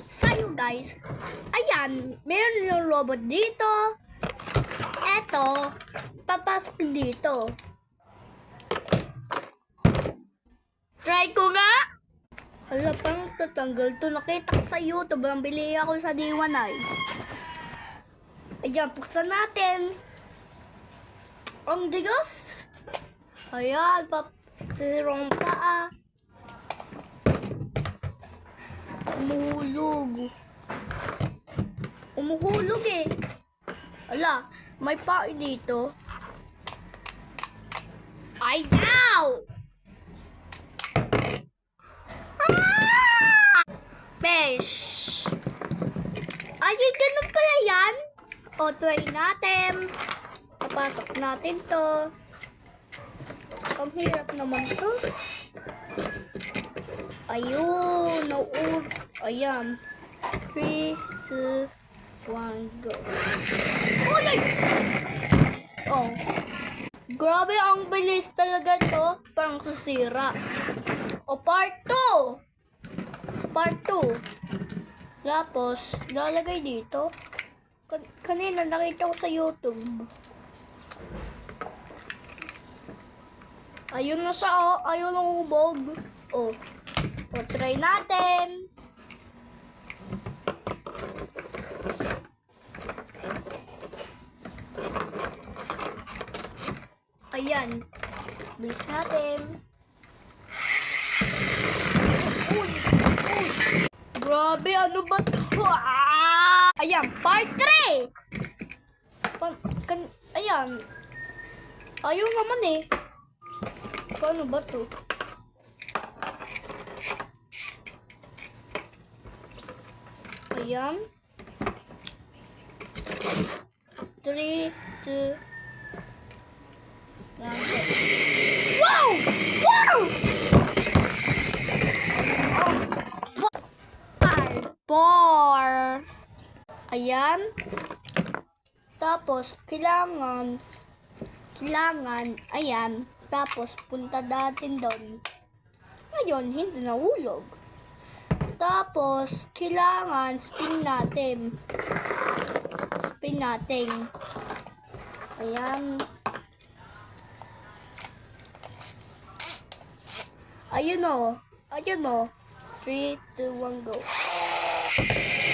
sa'yo guys. Ayan, meron yung robot dito. Eto, papasok dito. Try ko nga. Hala, parang tatanggal to. Nakita ko sa YouTube. Nang bili ako sa D1 ay. Ayan, buksan natin. Ang digas. Ayan, sisirong paa. Umuhulog eh. Hala, may paa dito. Ayaw! Fish. Ay, ganun pala yan. O, try natin. Papasok natin to. Ang hirap naman to. Ayun. Ayan. 3, 2, 1, go. Oh, oh. Grabe, ang bilis talaga to. Parang susira. O, part 2. Part 2. Tapos, lalagay dito. Kanina, nakita ko sa YouTube. Ayun na siya, oh. Ayun ang hubog. Oh. O, try natin. Ayan. Bilis natin. Uy! Grabe, ano ba to? Ayan, part 3! Ayan. Ayaw naman eh. Paano ba to? Ayan. 3, 2, 1, wow! Wow! Ayan. Tapos, kailangan, ayan. Tapos, punta natin doon. Ngayon, hindi nahulog. Tapos, kailangan, spin natin. Ayan. Ayun o. 3, 2, 1, go.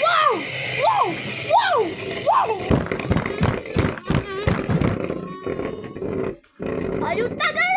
Wow! Wow! Wow! Wow! Ayun, tagal